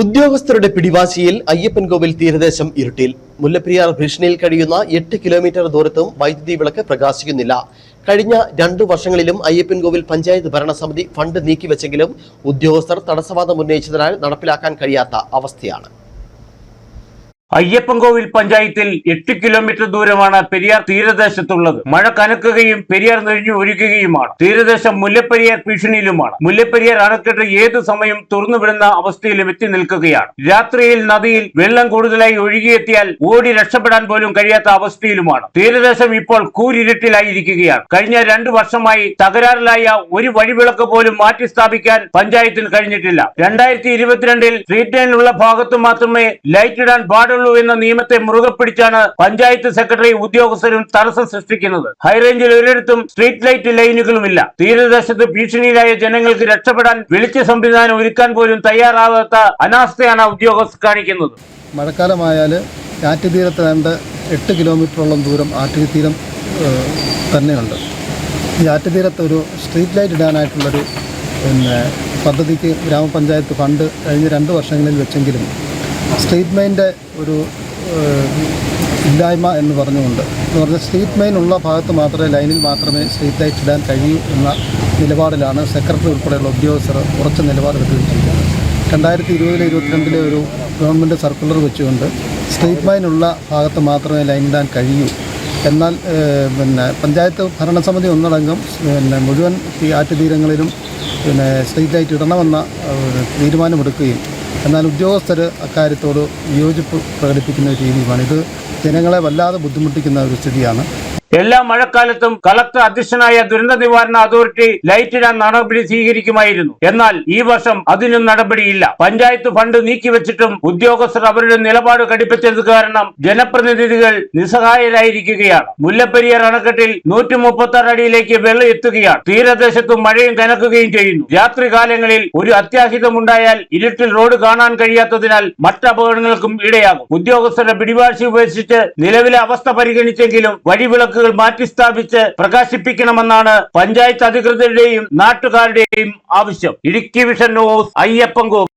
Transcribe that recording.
ഉദ്യോഗസ്ഥരുടെ പിടിവാശിയിൽ അയ്യപ്പൻകോവിൽ തീരദേശം ഇരുട്ടിൽ. മുല്ലപ്പെരിയാർ ഭീഷണിയിൽ കഴിയുന്ന 8 കിലോമീറ്റർ ദൂരത്തും വൈദ്യുതി വിളക്ക് പ്രകാശിക്കുന്നില്ല. കഴിഞ്ഞ 2 വർഷങ്ങളിലും അയ്യപ്പൻകോവിൽ പഞ്ചായത്ത് ഭരണസമിതി ഫണ്ട് നീക്കിവെച്ചെങ്കിലും ഉദ്യോഗസ്ഥർ തടസ്സവാദം ഉന്നയിച്ചതിനാൽ നടപ്പിലാക്കാൻ കഴിയാത്ത അവസ്ഥയാണ്. അയ്യപ്പൻകോവിൽ പഞ്ചായത്തിൽ 8 കിലോമീറ്റർ ദൂരമാണ് പെരിയാർ തീരദേശത്തുള്ളത്. മഴ കനക്കുകയും പെരിയാർ നിറഞ്ഞു ഒഴുകുകയുമാണ്. തീരദേശം മുല്ലപ്പെരിയാർ ഭീഷണിയിലുമാണ്. മുല്ലപ്പെരിയാർ അണക്കെട്ട് ഏതു സമയം തുറന്നുവിടുന്ന അവസ്ഥയിലും എത്തി നിൽക്കുകയാണ്. രാത്രിയിൽ നദിയിൽ വെള്ളം കൂടുതലായി ഒഴുകിയെത്തിയാൽ ഓടി രക്ഷപ്പെടാൻ പോലും കഴിയാത്ത അവസ്ഥയിലുമാണ്. തീരദേശം ഇപ്പോൾ കൂരിരുട്ടിലായിരിക്കുകയാണ്. കഴിഞ്ഞ 2 വർഷമായി തകരാറിലായ ഒരു വഴിവിളക്ക് പോലും മാറ്റി സ്ഥാപിക്കാൻ പഞ്ചായത്തിന് കഴിഞ്ഞിട്ടില്ല. 2022-ൽ സ്ട്രീറ്റ് ലൈനിലുള്ള ഭാഗത്ത് മാത്രമേ ലൈറ്റ് ഇടാൻ പാടുള്ളൂ എന്ന നിയമത്തെ മുറുകെ പിടിച്ചാണ് പഞ്ചായത്ത് സെക്രട്ടറി ഉദ്യോഗസ്ഥരും തടസ്സം സൃഷ്ടിക്കുന്നത്. ഹൈറേഞ്ചിൽ ഒരിടത്തും സ്ട്രീറ്റ് ലൈറ്റ് ലൈനുകളുമില്ല. തീരദേശത്ത് ഭീഷണിയിലായ ജനങ്ങൾക്ക് രക്ഷപ്പെടാൻ വെളിച്ച സംവിധാനം ഒരുക്കാൻ പോലും തയ്യാറാവാത്ത അനാസ്ഥയാണ് ഉദ്യോഗസ്ഥർ കാണിക്കുന്നത്. മഴക്കാലമായാൽ ആറ്റുതീരത്ത് 8 കിലോമീറ്ററോളം ദൂരം ആറ്റുതീരം തന്നെയുണ്ട്. ഈ ആറ്റുതീരത്ത് ഒരു സ്ട്രീറ്റ് ലൈറ്റ് ഇടാനായിട്ടുള്ളൊരു പദ്ധതിക്ക് ഗ്രാമപഞ്ചായത്ത് ഫണ്ട് കഴിഞ്ഞ 2 വർഷങ്ങളിൽ വെച്ചെങ്കിലും സ്ട്രീറ്റ് മെയിൻ്റെ ഒരു ഇല്ലായ്മ എന്ന് പറഞ്ഞുകൊണ്ട് സ്ട്രീറ്റ് മെയിൻ ഉള്ള ഭാഗത്ത് മാത്രമേ ലൈനിൽ മാത്രമേ സ്ട്രീറ്റ് ലൈറ്റ് ഇടാൻ കഴിയൂ എന്ന നിലപാടിലാണ് സെക്രട്ടറി ഉൾപ്പെടെയുള്ള ഉദ്യോഗസ്ഥർ ഉറച്ച നിലപാടെടുത്തിരിക്കുന്നത്. 2020-22 ഒരു ഗവൺമെൻറ് സർക്കുലർ വെച്ചുകൊണ്ട് സ്ട്രീറ്റ് മെയിൻ ഉള്ള ഭാഗത്ത് മാത്രമേ ലൈൻ ഇടാൻ കഴിയൂ. എന്നാൽ പഞ്ചായത്ത് ഭരണസമിതി ഒന്നടങ്കം മുഴുവൻ ആറ്റുതീരങ്ങളിലും സ്ട്രീറ്റ് ലൈറ്റ് ഇടണമെന്ന തീരുമാനമെടുക്കുകയും എന്നാൽ ഉദ്യോഗസ്ഥർ അക്കാര്യത്തോട് വിയോജിപ്പ് പ്രകടിപ്പിക്കുന്ന രീതിയുമാണ്. ഇത് ജനങ്ങളെ വല്ലാതെ ബുദ്ധിമുട്ടിക്കുന്ന ഒരു സ്ഥിതിയാണ്. എല്ലാ മഴക്കാലത്തും കളക്ടർ അധ്യക്ഷനായ ദുരന്ത നിവാരണ അതോറിറ്റി ലൈറ്റ് ഇടാൻ നടപടി സ്വീകരിക്കുമായിരുന്നു. എന്നാൽ ഈ വർഷം അതിനും നടപടിയില്ല. പഞ്ചായത്ത് ഫണ്ട് നീക്കിവെച്ചിട്ടും ഉദ്യോഗസ്ഥർ അവരുടെ നിലപാട് കടുപ്പിച്ചത് കാരണം ജനപ്രതിനിധികൾ നിസ്സഹായരായിരിക്കുകയാണ്. മുല്ലപ്പെരിയാർ അണക്കെട്ടിൽ 136 അടിയിലേക്ക് വെള്ളം എത്തുകയാണ്. തീരദേശത്തും മഴയും കനക്കുകയും ചെയ്യുന്നു. രാത്രികാലങ്ങളിൽ ഒരു അത്യാഹിതമുണ്ടായാൽ ഇരുട്ടിൽ റോഡ് കാണാൻ കഴിയാത്തതിനാൽ മറ്റ് അപകടങ്ങൾക്കും ഇടയാകും. ഉദ്യോഗസ്ഥരുടെ പിടിവാശി ഉപേക്ഷിച്ച് നിലവിലെ അവസ്ഥ പരിഗണിച്ചെങ്കിലും വഴിവിളക്ക് മാറ്റി സ്ഥാപിച്ച് പ്രകാശിപ്പിക്കണമെന്നാണ് പഞ്ചായത്ത് അധികൃതരുടെയും നാട്ടുകാരുടെയും ആവശ്യം. Idukki vision news, Ayyappancoil.